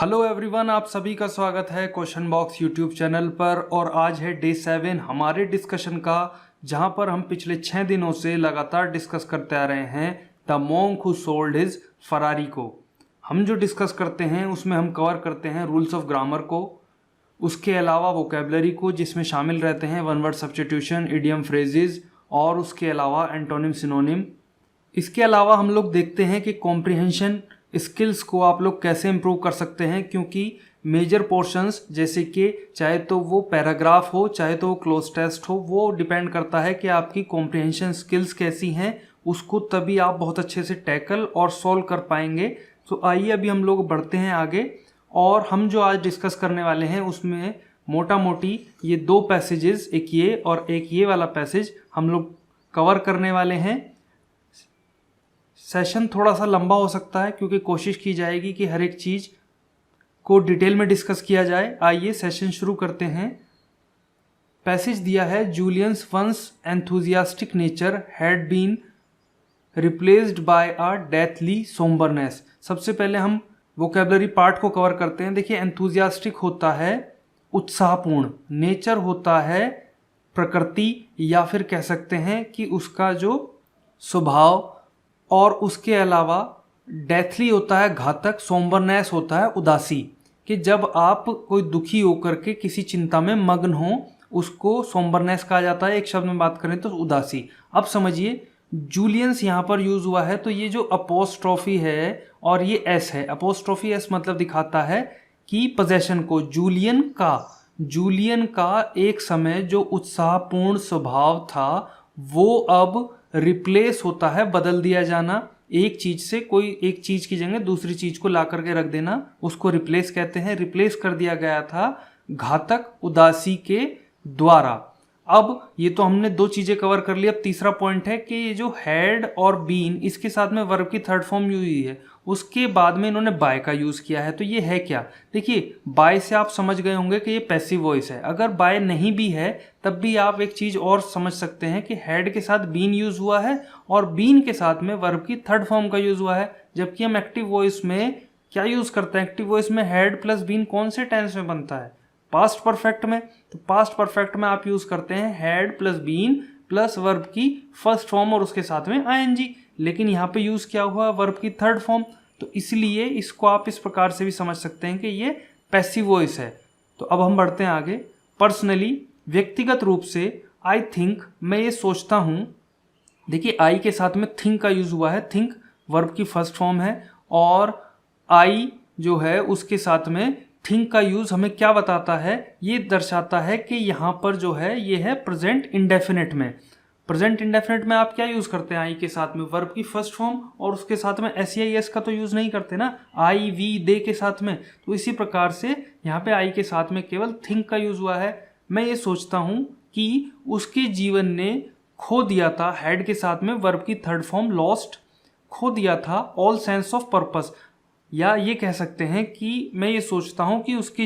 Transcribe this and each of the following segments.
Hello everyone, आप सभी का स्वागत है क्वेश्चन बॉक्स यूट्यूब चैनल पर। और आज है डे 7 हमारे डिस्कशन का, जहां पर हम पिछले 6 दिनों से लगातार डिस्कस करते आ रहे हैं the monk who sold his Ferrari को। हम जो डिस्कस करते हैं उसमें हम कवर करते हैं रूल्स ऑफ ग्रामर को, उसके अलावा वोकेबलरी को जिसमें शामिल रहते हैं one word substitution, idiom phrases और उसके अलावा एंटोनिम सिनोनिम। इसके अलावा हम लोग देखते हैं कि कॉम्प्रिहेंशन स्किल्स को आप लोग कैसे इम्प्रूव कर सकते हैं, क्योंकि मेजर पोर्शंस जैसे कि चाहे तो वो पैराग्राफ हो चाहे तो वो क्लोज टेस्ट हो, वो डिपेंड करता है कि आपकी कॉम्प्रिहेंशन स्किल्स कैसी हैं। उसको तभी आप बहुत अच्छे से टैकल और सॉल्व कर पाएंगे। तो आइए अभी हम लोग बढ़ते हैं आगे, और हम जो आज डिस्कस करने वाले हैं उसमें मोटा मोटी ये दो पैसेजेस, एक ये और एक ये वाला पैसेज हम लोग कवर करने वाले हैं। सेशन थोड़ा सा लंबा हो सकता है क्योंकि कोशिश की जाएगी कि हर एक चीज़ को डिटेल में डिस्कस किया जाए। आइए सेशन शुरू करते हैं। पैसेज दिया है, Julian's once enthusiastic nature had been replaced by a deathly sombreness. सबसे पहले हम वोकेबलरी पार्ट को कवर करते हैं। देखिए, एंथुजियास्टिक होता है उत्साहपूर्ण, नेचर होता है प्रकृति या फिर कह सकते हैं कि उसका जो स्वभाव, और उसके अलावा डेथली होता है घातक, सोम्बरनेस होता है उदासी। कि जब आप कोई दुखी होकर के किसी चिंता में मग्न हो उसको सोम्बरनेस कहा जाता है। एक शब्द में बात करें तो उदासी। अब समझिए, जूलियंस यहाँ पर यूज हुआ है तो ये जो अपोस्ट्रोफी है और ये एस है, अपोस्ट्रोफी एस मतलब दिखाता है कि पोजेशन को। जूलियन का एक समय जो उत्साहपूर्ण स्वभाव था वो अब रिप्लेस होता है, बदल दिया जाना। एक चीज से, कोई एक चीज की जगह दूसरी चीज को ला करके रख देना, उसको रिप्लेस कहते हैं। रिप्लेस कर दिया गया था घातक उदासी के द्वारा। अब ये तो हमने दो चीजें कवर कर ली। अब तीसरा पॉइंट है कि ये जो हैड और बीन, इसके साथ में वर्ब की थर्ड फॉर्म यूज हुई है, उसके बाद में इन्होंने बाय का यूज किया है। तो ये है क्या? देखिए, बाय से आप समझ गए होंगे कि ये पैसिव वॉइस है। अगर बाय नहीं भी है तब भी आप एक चीज और समझ सकते हैं कि हैड के साथ बीन यूज हुआ है और बीन के साथ में वर्ब की थर्ड फॉर्म का यूज हुआ है। जबकि हम एक्टिव वॉइस में क्या यूज करते हैं? एक्टिव वॉइस में हैड प्लस बीन कौन से टेंस में बनता है? पास्ट परफेक्ट में। तो पास्ट परफेक्ट में आप यूज करते हैं had plus been plus verb की फर्स्ट फॉर्म और उसके साथ में आईएनजी। लेकिन यहाँ पे यूज किया हुआ है वर्ब की थर्ड फॉर्म, तो इसलिए इसको आप इस प्रकार से भी समझ सकते हैं कि ये पैसिव वॉइस है। तो अब हम बढ़ते हैं आगे। पर्सनली, व्यक्तिगत रूप से, आई थिंक, मैं ये सोचता हूँ। देखिए, आई के साथ में थिंक का यूज हुआ है। थिंक वर्ब की फर्स्ट फॉर्म है और आई जो है उसके साथ में थिंक का यूज हमें क्या बताता है? ये दर्शाता है कि यहाँ पर जो है ये है प्रेजेंट इंडेफिनिट में। प्रेजेंट इंडेफिनिट में आप क्या यूज करते हैं? आई के साथ में वर्ब की फर्स्ट फॉर्म और उसके साथ में एस का तो यूज नहीं करते ना, आई वी दे के साथ में। तो इसी प्रकार से यहाँ पे आई के साथ में केवल थिंक का यूज हुआ है। मैं ये सोचता हूँ कि उसके जीवन ने खो दिया था, हैड के साथ में वर्ब की थर्ड फॉर्म लॉस्ट, खो दिया था ऑल सेंस ऑफ पर्पस। या ये कह सकते हैं कि मैं ये सोचता हूँ कि उसके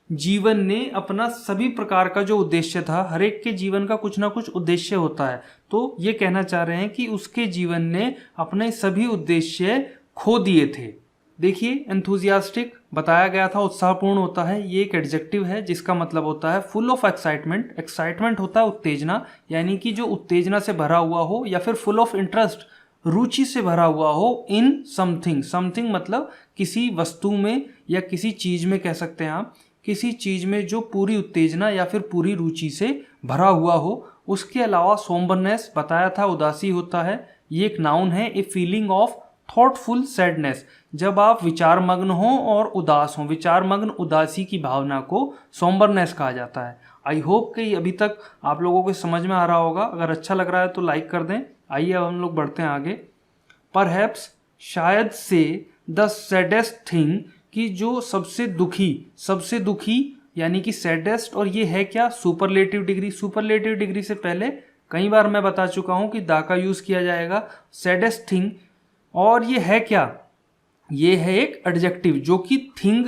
जीवन ने अपना सभी प्रकार का जो उद्देश्य था, हर एक के जीवन का कुछ ना कुछ उद्देश्य होता है, तो ये कहना चाह रहे हैं कि उसके जीवन ने अपने सभी उद्देश्य खो दिए थे। देखिए, एंथुजियास्टिक बताया गया था उत्साहपूर्ण होता है, ये एक एडजेक्टिव है जिसका मतलब होता है फुल ऑफ एक्साइटमेंट। एक्साइटमेंट होता है उत्तेजना, यानी कि जो उत्तेजना से भरा हुआ हो, या फिर फुल ऑफ इंटरेस्ट, रुचि से भरा हुआ हो। इन समथिंग, समथिंग मतलब किसी वस्तु में या किसी चीज में कह सकते हैं आप, किसी चीज में जो पूरी उत्तेजना या फिर पूरी रुचि से भरा हुआ हो। उसके अलावा सोम्बरनेस बताया था उदासी होता है, ये एक नाउन है। A feeling of thoughtful sadness, जब आप विचार मग्न हो और उदास हो, विचार मग्न उदासी की भावना को सोम्बरनेस कहा जाता है। आई होप कि अभी तक आप लोगों को समझ में आ रहा होगा। अगर अच्छा लग रहा है तो लाइक कर दें। आइए अब हम लोग बढ़ते हैं आगे। परहैप्स, शायद से, द सैडेस्ट थिंग, कि जो सबसे दुखी यानी कि सैडेस्ट, और ये है क्या? Superlative degree. सुपरलेटिव डिग्री से पहले कई बार मैं बता चुका हूं कि दा का यूज किया जाएगा। सैडेस्ट थिंग, और ये है क्या? ये है एक एडजेक्टिव जो कि थिंग,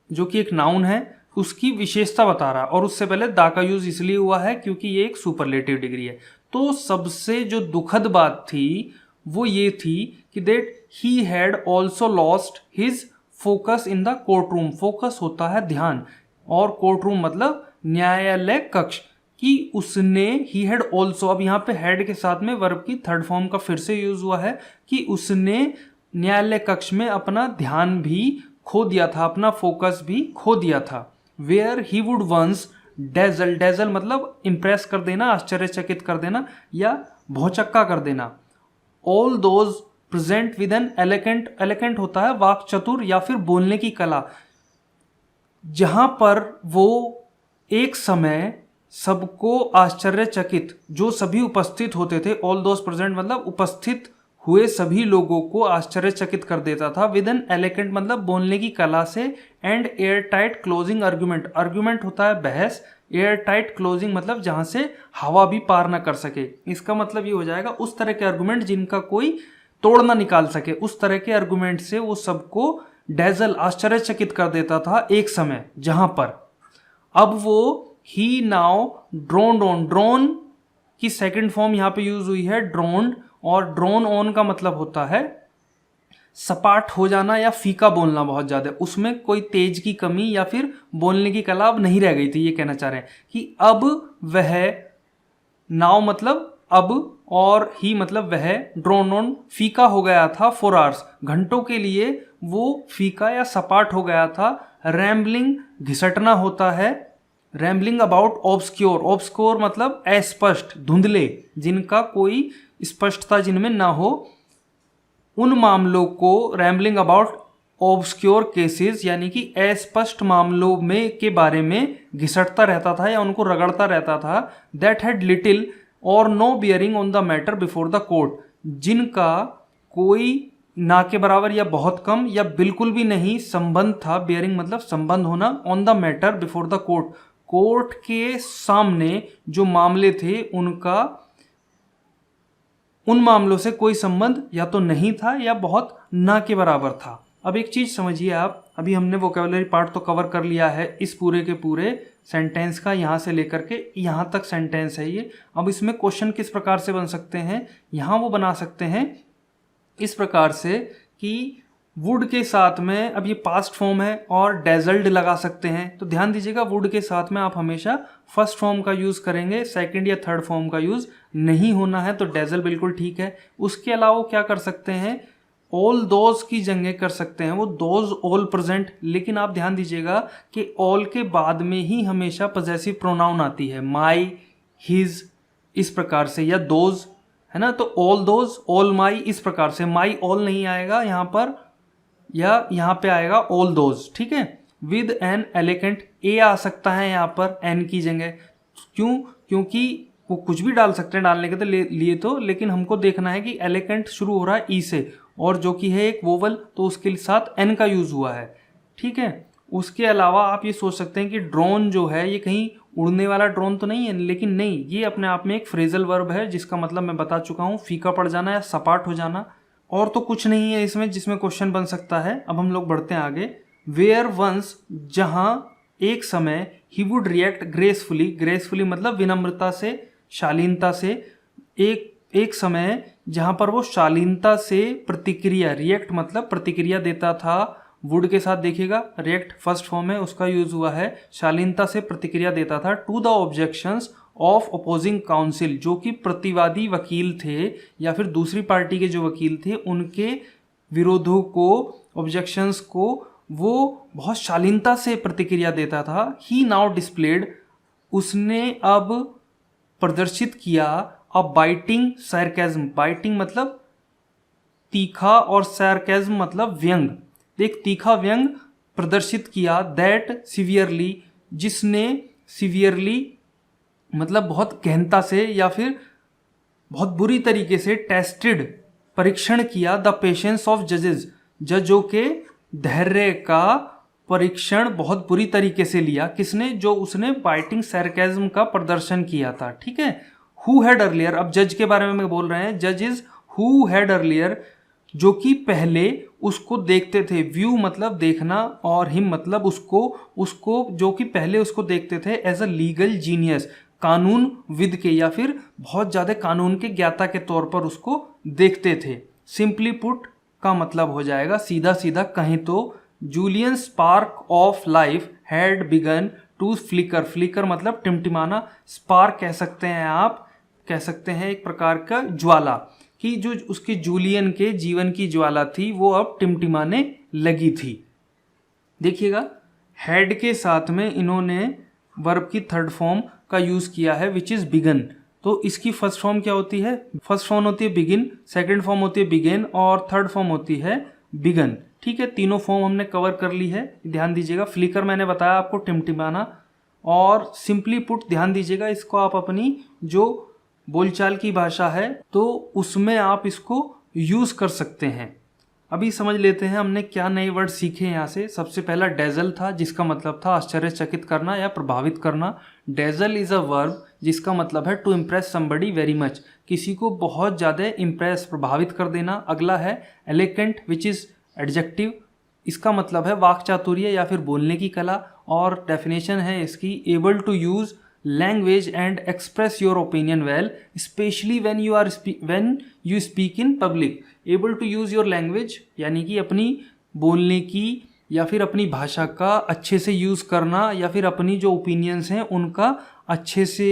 जो कि एक नाउन है, उसकी विशेषता बता रहा है। और उससे पहले दा का यूज इसलिए हुआ है क्योंकि ये एक सुपरलेटिव डिग्री है। तो सबसे जो दुखद बात थी वो ये थी कि that he had also lost his focus in the court room, focus होता है ध्यान, और कोर्ट रूम मतलब न्यायालय कक्ष, कि उसने ही हैड ऑल्सो, अब यहाँ पे हैड के साथ में वर्ब की थर्ड फॉर्म का फिर से यूज हुआ है कि उसने न्यायालय कक्ष में अपना ध्यान भी खो दिया था, अपना फोकस भी खो दिया था। Where he would once dazzle, dazzle मतलब इंप्रेस कर देना, आश्चर्यचकित कर देना या भौचक्का कर देना। All those present with an elegant, elegant होता है वाक चतुर या फिर बोलने की कला, जहां पर वो एक समय सबको आश्चर्यचकित, जो सभी उपस्थित होते थे, ऑल दोज प्रेजेंट मतलब उपस्थित हुए सभी लोगों को आश्चर्यचकित कर देता था। विद एन एलिगेंट मतलब बोलने की कला से, and air tight closing argument, argument होता है बहस, एयर टाइट क्लोजिंग मतलब जहां से हवा भी पार ना कर सके। इसका मतलब ये हो जाएगा उस तरह के आर्गुमेंट जिनका कोई तोड़ ना निकाल सके, उस तरह के आर्गुमेंट से वो सबको डेजल आश्चर्यचकित कर देता था एक समय, जहां पर अब वो ही नाउ ड्रोन्ड ऑन, ड्रोन की सेकंड फॉर्म यहां पे यूज हुई है ड्रोन्ड, और ड्रोन ऑन का मतलब होता है सपाट हो जाना या फीका बोलना बहुत ज्यादा, उसमें कोई तेज की कमी या फिर बोलने की कला अब नहीं रह गई थी। ये कहना चाह रहे हैं कि अब वह, नाउ मतलब अब, और ही मतलब वह, ड्रोन ऑन फीका हो गया था फॉर आवर्स, घंटों के लिए वो फीका या सपाट हो गया था। रैम्बलिंग घिसटना होता है, रैम्बलिंग अबाउट ऑब्सक्योर, ऑब्सक्योर मतलब अस्पष्ट, धुंधले, जिनका कोई स्पष्टता जिनमें ना हो, उन मामलों को रैम्बलिंग अबाउट ऑब्सक्योर केसेस यानी कि अस्पष्ट मामलों में के बारे में घिसटता रहता था या उनको रगड़ता रहता था। That had little or no bearing on the matter before the court, जिनका कोई ना के बराबर या बहुत कम या बिल्कुल भी नहीं संबंध था, बियरिंग मतलब संबंध होना, on the matter before the court, court के सामने जो मामले थे उनका उन मामलों से कोई संबंध या तो नहीं था या बहुत ना के बराबर था। अब एक चीज समझिए आप, अभी हमने वोकेबुलरी पार्ट तो कवर कर लिया है इस पूरे के पूरे सेंटेंस का, यहां से लेकर के यहां तक सेंटेंस है ये। अब इसमें क्वेश्चन किस प्रकार से बन सकते हैं, यहां वो बना सकते हैं इस प्रकार से कि वुड के साथ में, अब ये पास्ट फॉर्म है और डेजल्ड लगा सकते हैं, तो ध्यान दीजिएगा वुड के साथ में आप हमेशा फर्स्ट फॉर्म का यूज करेंगे, सेकंड या थर्ड फॉर्म का यूज नहीं होना है, तो डेजल बिल्कुल ठीक है। उसके अलावा क्या कर सकते हैं, ऑल दोज की जगह कर सकते हैं वो दोज ऑल प्रेजेंट, लेकिन आप ध्यान दीजिएगा कि ऑल के बाद में ही हमेशा पॉजेसिव प्रोनाउन आती है, माई, हिज, इस प्रकार से, या दोज, है ना, तो ऑल दोज, ऑल माई, इस प्रकार से। माई ऑल नहीं आएगा यहाँ पर, या यहाँ पे आएगा ऑल दोज, ठीक है। विद एन एलिगेंट, ए आ सकता है यहाँ पर एन की जगह, क्यों, क्योंकि वो कुछ भी डाल सकते हैं डालने के लिए तो, लेकिन हमको देखना है कि एलिगेंट शुरू हो रहा है ई से, और जो कि है एक वोवल, तो उसके साथ एन का यूज हुआ है, ठीक है। उसके अलावा आप ये सोच सकते हैं कि ड्रोन जो है ये कहीं उड़ने वाला ड्रोन तो नहीं है, लेकिन नहीं, ये अपने आप में एक फ्रेजल वर्ब है जिसका मतलब मैं बता चुका हूँ, फीका पड़ जाना या सपाट हो जाना, और तो कुछ नहीं है इसमें जिसमें क्वेश्चन बन सकता है। अब हम लोग बढ़ते हैं आगे। वेयर वंस, जहां एक समय, he would react gracefully, gracefully मतलब विनम्रता से, शालीनता से, एक समय जहां पर वो शालीनता से प्रतिक्रिया, रिएक्ट मतलब प्रतिक्रिया देता था, वुड के साथ देखिएगा रिएक्ट फर्स्ट फॉर्म है उसका यूज हुआ है, शालीनता से प्रतिक्रिया देता था to the objections of opposing counsel, जो कि प्रतिवादी वकील थे या फिर दूसरी पार्टी के जो वकील थे उनके विरोधों को, ऑब्जेक्शंस को वो बहुत शालीनता से प्रतिक्रिया देता था। ही नाउ डिस्प्लेड, उसने अब प्रदर्शित किया, अ बाइटिंग सार्केज्म, बाइटिंग मतलब तीखा और सार्केज्म मतलब व्यंग, एक तीखा व्यंग प्रदर्शित किया, दैट सीवियरली, जिसने सीवियरली मतलब बहुत गहनता से या फिर बहुत बुरी तरीके से, टेस्टेड परीक्षण किया, द पेशेंस ऑफ जजेस, जजों के धैर्य का परीक्षण बहुत बुरी तरीके से लिया, किसने, जो उसने बाइटिंग सार्केज्म का प्रदर्शन किया था, ठीक है। हु हैड अर्लियर, अब जज के बारे में बोल रहे हैं, जज इज हु हैड अर्लियर, जो कि पहले उसको देखते थे, व्यू मतलब देखना और हिम मतलब उसको जो कि पहले उसको देखते थे एज अ लीगल जीनियस, कानून विद के या फिर बहुत ज्यादा कानून के ज्ञाता के तौर पर उसको देखते थे। सिंपली पुट का मतलब हो जाएगा, सीधा सीधा कहें तो Julian spark of life had begun to flicker, flicker मतलब टिमटिमाना, स्पार्क कह सकते हैं आप, कह सकते हैं एक प्रकार का ज्वाला, कि जो उसके जूलियन के जीवन की ज्वाला थी वो अब टिमटिमाने लगी थी। देखिएगा हैड के साथ में इन्होंने वर्ब की थर्ड फॉर्म का यूज किया है विच इज बिगन। तो इसकी फर्स्ट फॉर्म क्या होती है? फर्स्ट फॉर्म होती है बिगिन, सेकंड फॉर्म होती है बिगेन और थर्ड फॉर्म होती है बिगन। ठीक है, तीनों फॉर्म हमने कवर कर ली है। ध्यान दीजिएगा फ्लिकर मैंने बताया आपको टिमटिमाना, और सिंपली पुट ध्यान दीजिएगा इसको आप अपनी जो बोलचाल की भाषा है तो उसमें आप इसको यूज कर सकते हैं। अभी समझ लेते हैं हमने क्या नए वर्ड सीखे यहाँ से। सबसे पहला डेजल था जिसका मतलब था आश्चर्यचकित करना या प्रभावित करना। डेजल इज अ वर्ब जिसका मतलब है to impress somebody very much, किसी को बहुत ज़्यादा इम्प्रेस प्रभावित कर देना। अगला है एलिगेंट विच इज एडजेक्टिव, इसका मतलब है वाक चातुर्य या फिर बोलने की कला, और डेफिनेशन है इसकी able to use language and express your opinion well especially when you speak in public. Able to use your language यानी कि अपनी बोलने की या फिर अपनी भाषा का अच्छे से यूज करना या फिर अपनी जो ओपिनियंस हैं उनका अच्छे से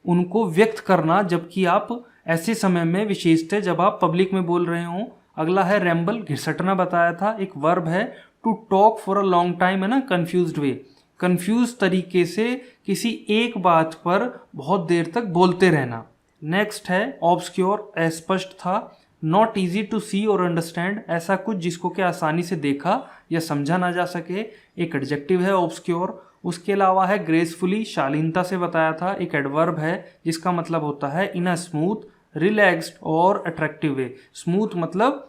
उनको व्यक्त करना, जबकि आप ऐसे समय में विशेषतः जब आप पब्लिक में बोल रहे हों। अगला है रैम्बल, घिसटना बताया था, एक वर्ब है। To talk for a long time है ना, कंफ्यूज्ड वे, कंफ्यूज तरीके से किसी एक बात पर बहुत देर तक बोलते रहना। नेक्स्ट है ऑब्सक्योर, अस्पष्ट था। नॉट ईजी टू सी और अंडरस्टैंड, ऐसा कुछ जिसको कि आसानी से देखा या समझा ना जा सके, एक एडजेक्टिव है ऑब्सक्योर। उसके अलावा है ग्रेसफुली, शालीनता से बताया था, एक एडवर्ब है जिसका मतलब होता है इन अ स्मूथ, रिलैक्स्ड और अट्रैक्टिव वे। स्मूथ मतलब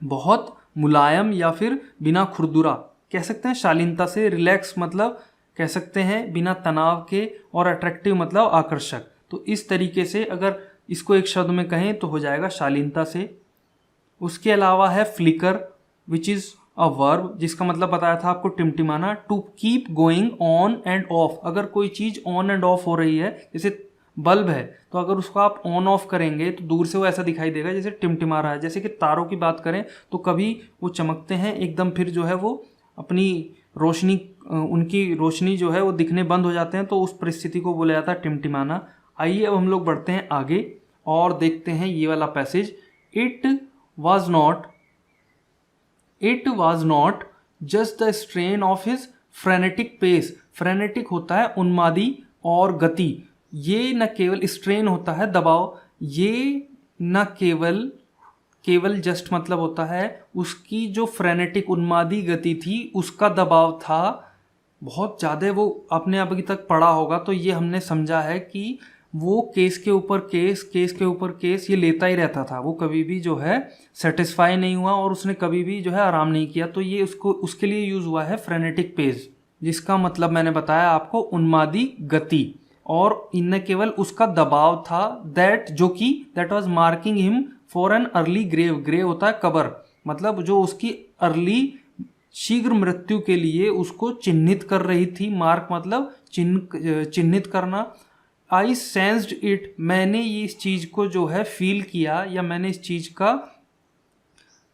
बहुत मुलायम या फिर बिना खुरदुरा कह सकते हैं शालीनता से, रिलैक्स मतलब कह सकते हैं बिना तनाव के, और अट्रैक्टिव मतलब आकर्षक। तो इस तरीके से अगर इसको एक शब्द में कहें तो हो जाएगा शालीनता से। उसके अलावा है flicker which is a verb जिसका मतलब बताया था आपको टिमटिमाना, to keep going on and off. अगर कोई चीज़ ऑन एंड ऑफ हो रही है, जैसे बल्ब है तो अगर उसको आप ऑन ऑफ करेंगे तो दूर से वो ऐसा दिखाई देगा जैसे टिमटिमा रहा है। जैसे कि तारों की बात करें तो कभी वो चमकते हैं एकदम, फिर जो है वो अपनी रोशनी, उनकी रोशनी जो है वो दिखने बंद हो जाते हैं, तो उस परिस्थिति को बोला जाता है टिमटिमाना। आइए अब हम लोग बढ़ते हैं आगे और देखते हैं ये वाला passage. It was not just the strain of his frenetic pace. Frenetic होता है उन्मादी और गति, ये न केवल स्ट्रेन होता है दबाव, ये न केवल जस्ट मतलब होता है उसकी जो फ्रेनेटिक उन्मादी गति थी उसका दबाव था बहुत ज़्यादा, वो आपने अभी तक पढ़ा होगा तो ये हमने समझा है कि वो केस के ऊपर केस ये लेता ही रहता था, वो कभी भी जो है सेटिस्फाई नहीं हुआ और उसने कभी भी जो है आराम नहीं किया। तो ये उसके लिए यूज़ हुआ है फ्रेनेटिक पेस, जिसका मतलब मैंने बताया आपको उन्मादी गति, और इनने केवल उसका दबाव था that was marking him for an early grave. Grave होता है कबर, मतलब जो उसकी अर्ली शीघ्र मृत्यु के लिए उसको चिन्हित कर रही थी। मार्क मतलब चिन्हित करना। आई सेंस्ड इट, मैंने ये इस चीज़ को जो है फील किया या मैंने इस चीज़ का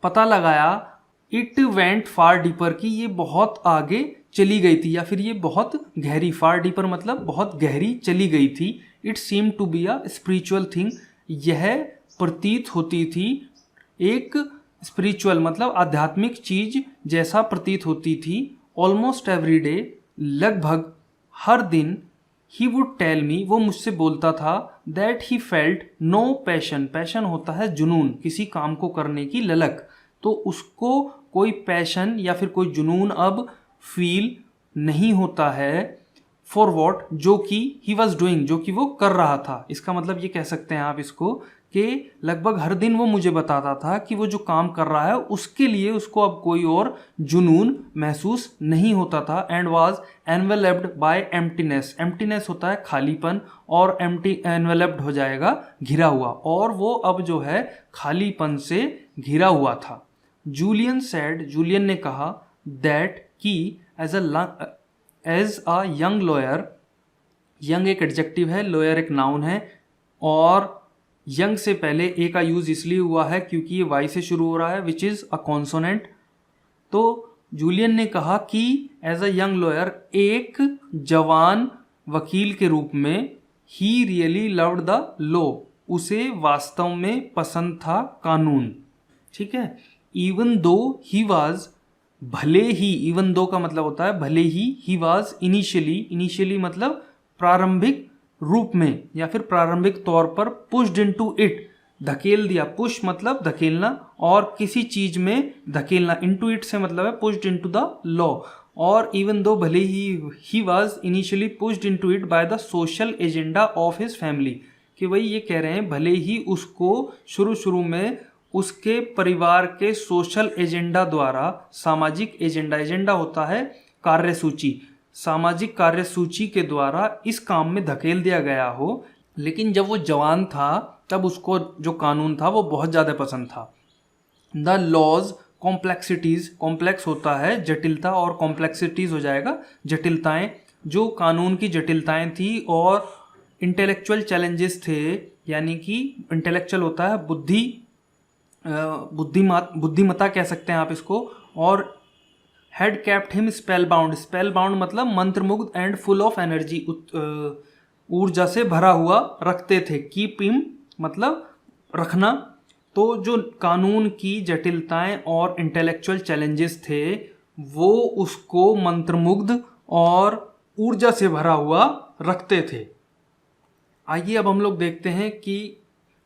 पता लगाया। इट वेंट फार डीपर, की ये बहुत आगे चली गई थी या फिर ये बहुत गहरी, फार डीपर मतलब बहुत गहरी चली गई थी। It seem to be a spiritual thing, यह प्रतीत होती थी एक स्पिरिचुअल मतलब आध्यात्मिक चीज जैसा प्रतीत होती थी। ऑलमोस्ट एवरी डे, लगभग हर दिन, ही वुड टेल मी, वो मुझसे बोलता था, that he felt no passion, passion होता है जुनून, किसी काम को करने की ललक, तो उसको कोई पैशन या फिर कोई जुनून अब फील नहीं होता है। फॉर वॉट, जो कि ही वॉज डूइंग, जो कि वो कर रहा था। इसका मतलब ये कह सकते हैं आप इसको कि लगभग हर दिन वो मुझे बताता था कि वो जो काम कर रहा है उसके लिए उसको अब कोई और जुनून महसूस नहीं होता था। And was enveloped by emptiness, emptiness होता है खालीपन और एनवेलप्ड हो जाएगा घिरा हुआ, और वो अब जो है खालीपन से घिरा हुआ था। जूलियन सेड, जूलियन ने कहा, दैट कि as a young lawyer, young एक एडजेक्टिव है, लॉयर एक नाउन है, और यंग से पहले ए का यूज इसलिए हुआ है क्योंकि ये वाई से शुरू हो रहा है विच इज़ अ कॉन्सोनेंट। तो जूलियन ने कहा कि एज अ यंग लॉयर, एक जवान वकील के रूप में, he really loved the law, उसे वास्तव में पसंद था कानून। ठीक है। इवन दो ही वाज, भले ही, इवन दो का मतलब होता है भले ही वाज इनिशियली, इनिशियली मतलब प्रारंभिक रूप में या फिर प्रारंभिक तौर पर, पुश्ड इनटू इट, धकेल दिया। पुश मतलब धकेलना, और किसी चीज में धकेलना, इनटू इट से मतलब है पुश्ड इनटू द लॉ। और इवन दो, भले he was initially pushed into it by the social agenda of his family, कि वही ये कह रहे हैं भले ही उसको शुरू में उसके परिवार के सोशल एजेंडा द्वारा, सामाजिक एजेंडा, एजेंडा होता है कार्यसूची, सामाजिक कार्यसूची के द्वारा इस काम में धकेल दिया गया हो, लेकिन जब वो जवान था तब उसको जो कानून था वो बहुत ज़्यादा पसंद था। द लॉज कॉम्प्लेक्सिटीज, कॉम्प्लेक्स होता है जटिलता, और कॉम्प्लेक्सिटीज हो जाएगा जटिलताएं, जो कानून की जटिलताएं थी और इंटेलेक्चुअल चैलेंजेस थे, यानी कि इंटेलेक्चुअल होता है बुद्धिमत्ता कह सकते हैं आप इसको, और had kept him spell bound, spell bound मतलब मंत्रमुग्ध, एंड फुल ऑफ एनर्जी, ऊर्जा से भरा हुआ रखते थे। कीप हिम मतलब रखना। तो जो कानून की जटिलताएं और इंटेलेक्चुअल चैलेंजेस थे वो उसको मंत्रमुग्ध और ऊर्जा से भरा हुआ रखते थे। आइए अब हम लोग देखते हैं कि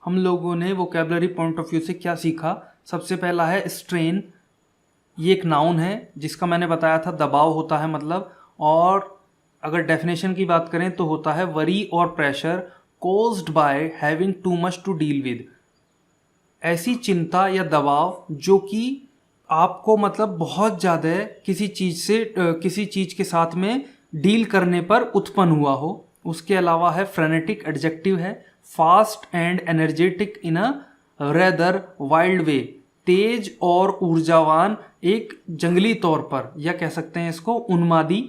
हम लोगों ने वोकैबुलरी पॉइंट ऑफ व्यू से क्या सीखा। सबसे पहला है स्ट्रेन, ये एक नाउन है जिसका मैंने बताया था दबाव होता है मतलब, और अगर डेफिनेशन की बात करें तो होता है वरी और pressure caused by having too much to deal with, ऐसी चिंता या दबाव जो कि आपको मतलब बहुत ज़्यादा किसी चीज़ के साथ में डील करने पर उत्पन्न हुआ हो। उसके अलावा है फ्रेनेटिक, एडजेक्टिव है, fast and energetic in a rather wild way, तेज और ऊर्जावान एक जंगली तौर पर, या कह सकते हैं इसको उन्मादी।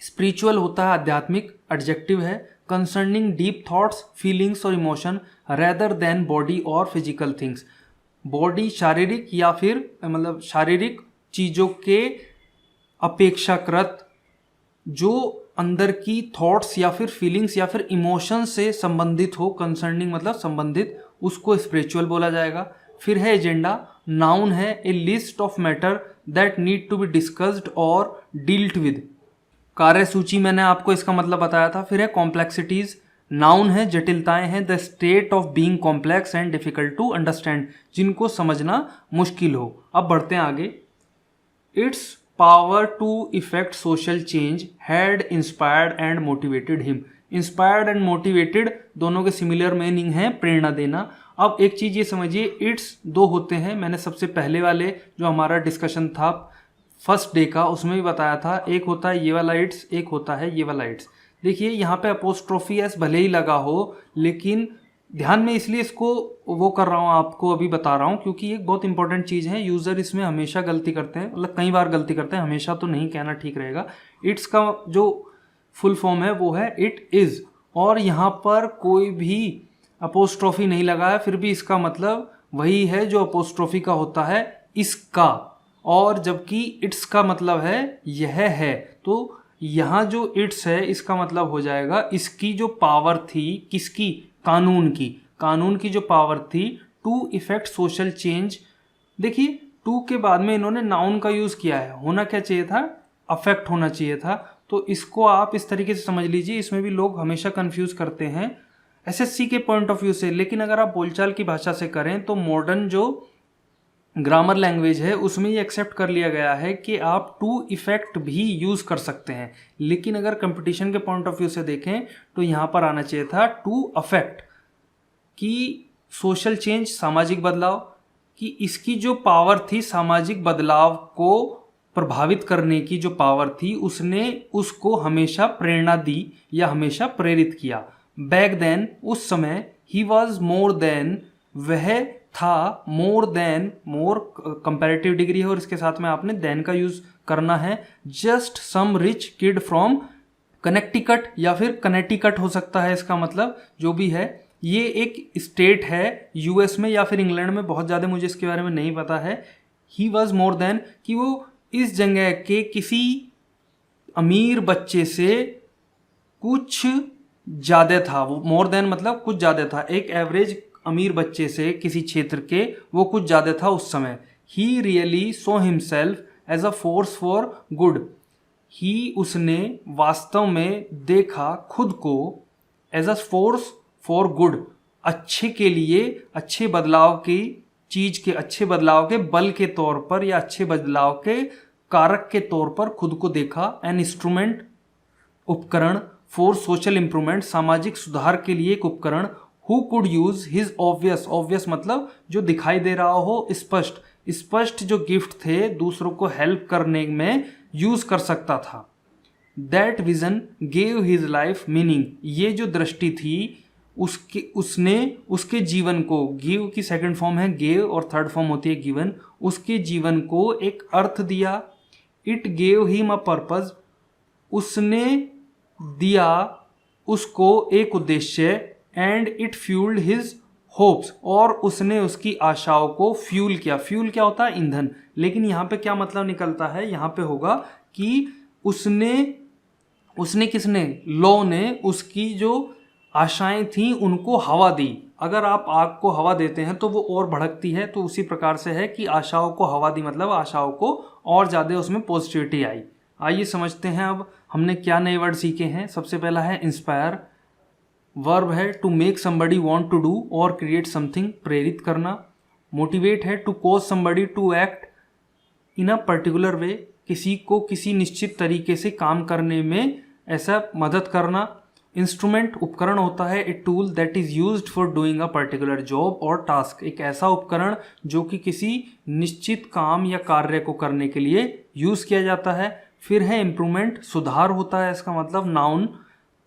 स्पिरिचुअल होता है आध्यात्मिक, एडजेक्टिव है, कंसर्निंग डीप थॉट्स, फीलिंग्स और इमोशन रेदर देन बॉडी और फिजिकल थिंग्स, बॉडी शारीरिक या फिर मतलब शारीरिक चीज़ों के अपेक्षाकृत जो अंदर की थॉट्स या फिर फीलिंग्स या फिर इमोशन से संबंधित हो, कंसर्निंग मतलब संबंधित, उसको स्पिरिचुअल बोला जाएगा। फिर है एजेंडा, नाउन है, a list of matter that need to be discussed और डील्ट विद, कार्यसूची मैंने आपको इसका मतलब बताया था। फिर है कॉम्प्लेक्सिटीज, नाउन है, जटिलताएं हैं, the state of being complex and difficult to understand, जिनको समझना मुश्किल हो। अब बढ़ते हैं आगे। Its power to effect social change had inspired and motivated him, inspired and motivated दोनों के सिमिलर मीनिंग है, प्रेरणा देना। अब एक चीज़ ये समझिए, इट्स दो होते हैं, मैंने सबसे पहले वाले जो हमारा डिस्कशन था फर्स्ट डे का उसमें भी बताया था, एक होता है ये वाला इट्स, एक होता है ये वाला इट्स। देखिए यहाँ पे अपोस्ट्रोफी एस भले ही लगा हो, लेकिन ध्यान में इसलिए इसको वो कर रहा हूँ, आपको अभी बता रहा हूँ क्योंकि एक बहुत इंपॉर्टेंट चीज़ है। यूज़र इसमें हमेशा गलती करते हैं, मतलब कई बार गलती करते हैं, हमेशा तो नहीं कहना ठीक रहेगा। इट्स का जो फुल फॉर्म है वो है इट इज़, और यहाँ पर कोई भी अपोस्ट्रोफी नहीं लगा है, फिर भी इसका मतलब वही है जो अपोस्ट्रोफी का होता है, इसका, और जबकि इट्स का मतलब है यह है। तो यहाँ जो इट्स है इसका मतलब हो जाएगा इसकी जो पावर थी, किसकी, कानून की, कानून की जो पावर थी टू इफेक्ट सोशल चेंज। देखिए टू के बाद में इन्होंने नाउन का यूज़ किया है, होना क्या चाहिए था, अफेक्ट होना चाहिए था। तो इसको आप इस तरीके से समझ लीजिए, इसमें भी लोग हमेशा कंफ्यूज करते हैं एसएससी के पॉइंट ऑफ व्यू से, लेकिन अगर आप बोलचाल की भाषा से करें तो मॉडर्न जो ग्रामर लैंग्वेज है उसमें ये एक्सेप्ट कर लिया गया है कि आप टू इफेक्ट भी यूज़ कर सकते हैं। लेकिन अगर कंपटीशन के पॉइंट ऑफ व्यू से देखें तो यहाँ पर आना चाहिए था टू अफेक्ट, कि सोशल चेंज, सामाजिक बदलाव, कि इसकी जो पावर थी सामाजिक बदलाव को प्रभावित करने की जो पावर थी उसने उसको हमेशा प्रेरणा दी या हमेशा प्रेरित किया। बैक देन, उस समय, ही वॉज मोर देन, वह था, मोर देन, मोर कंपैरेटिव डिग्री है और इसके साथ में आपने देन का यूज करना है, just some rich kid from Connecticut, या फिर कनेक्टिकट हो सकता है इसका मतलब, जो भी है। ये एक स्टेट है यूएस में या फिर इंग्लैंड में, बहुत ज़्यादा मुझे इसके बारे में नहीं पता है। ही वॉज मोर देन, कि वो इस जगह के किसी अमीर बच्चे से कुछ ज़्यादा था। वो मोर देन मतलब कुछ ज़्यादा था, एक एवरेज अमीर बच्चे से किसी क्षेत्र के वो कुछ ज़्यादा था उस समय। He really saw himself as a force for good. ही उसने वास्तव में देखा खुद को as a force for good, अच्छे के लिए, अच्छे बदलाव की चीज के, अच्छे बदलाव के बल के तौर पर या अच्छे बदलाव के कारक के तौर पर खुद को देखा। एन इंस्ट्रूमेंट उपकरण, फॉर सोशल इंप्रूवमेंट सामाजिक सुधार के लिए एक उपकरण। Who could use his obvious, obvious मतलब जो दिखाई दे रहा हो, स्पष्ट, स्पष्ट जो गिफ्ट थे दूसरों को हेल्प करने में यूज कर सकता था। That vision gave his life meaning, ये जो दृष्टि थी उसने उसके जीवन को, गिव की सेकंड फॉर्म है गेव और थर्ड फॉर्म होती है गिवन, उसके जीवन को एक अर्थ दिया। It gave him a purpose, उसने दिया उसको एक उद्देश्य। And it fuelled his hopes, और उसने उसकी आशाओं को फ्यूल किया। फ्यूल क्या होता है? ईंधन। लेकिन यहाँ पे क्या मतलब निकलता है? यहाँ पे होगा कि उसने किसने? लॉ ने उसकी जो आशाएं थी उनको हवा दी। अगर आप आग को हवा देते हैं तो वो और भड़कती है, तो उसी प्रकार से है कि आशाओं को हवा दी मतलब आशाओं को और ज़्यादा उसमें पॉजिटिविटी आई। आइए समझते हैं अब हमने क्या नए वर्ड सीखे हैं। सबसे पहला है इंस्पायर, वर्ब है to make somebody want to do और क्रिएट समथिंग, प्रेरित करना। मोटिवेट है to cause somebody to act in a particular way, किसी को किसी निश्चित तरीके से काम करने में ऐसा मदद करना। इंस्ट्रूमेंट उपकरण होता है, a tool that is used for doing a particular job और टास्क, एक ऐसा उपकरण जो कि किसी निश्चित काम या कार्य को करने के लिए यूज किया जाता है। फिर है इम्प्रूवमेंट, सुधार होता है इसका मतलब, नाउन,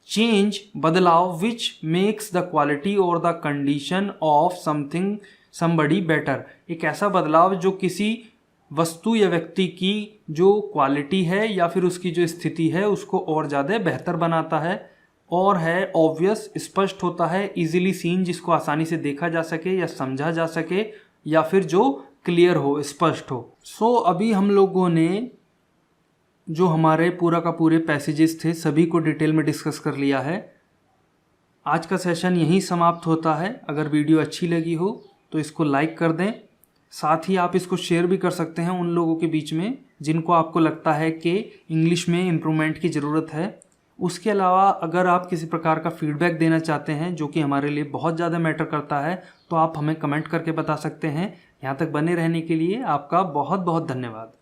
चेंज बदलाव, विच मेक्स द क्वालिटी और the condition of something somebody better, एक ऐसा बदलाव जो किसी वस्तु या व्यक्ति की जो क्वालिटी है या फिर उसकी जो स्थिति है उसको और ज़्यादा बेहतर बनाता है। और है ऑब्वियस, स्पष्ट होता है, इजीली सीन, जिसको आसानी से देखा जा सके या समझा जा सके, या फिर जो क्लियर हो, स्पष्ट हो। सो अभी हम लोगों ने जो हमारे पूरा का पूरे पैसेजेस थे सभी को डिटेल में डिस्कस कर लिया है। आज का सेशन यहीं समाप्त होता है। अगर वीडियो अच्छी लगी हो तो इसको लाइक कर दें, साथ ही आप इसको शेयर भी कर सकते हैं उन लोगों के बीच में जिनको आपको लगता है कि इंग्लिश में इम्प्रूवमेंट की ज़रूरत है। उसके अलावा अगर आप किसी प्रकार का फीडबैक देना चाहते हैं जो कि हमारे लिए बहुत ज़्यादा मैटर करता है तो आप हमें कमेंट करके बता सकते हैं। यहाँ तक बने रहने के लिए आपका बहुत बहुत धन्यवाद।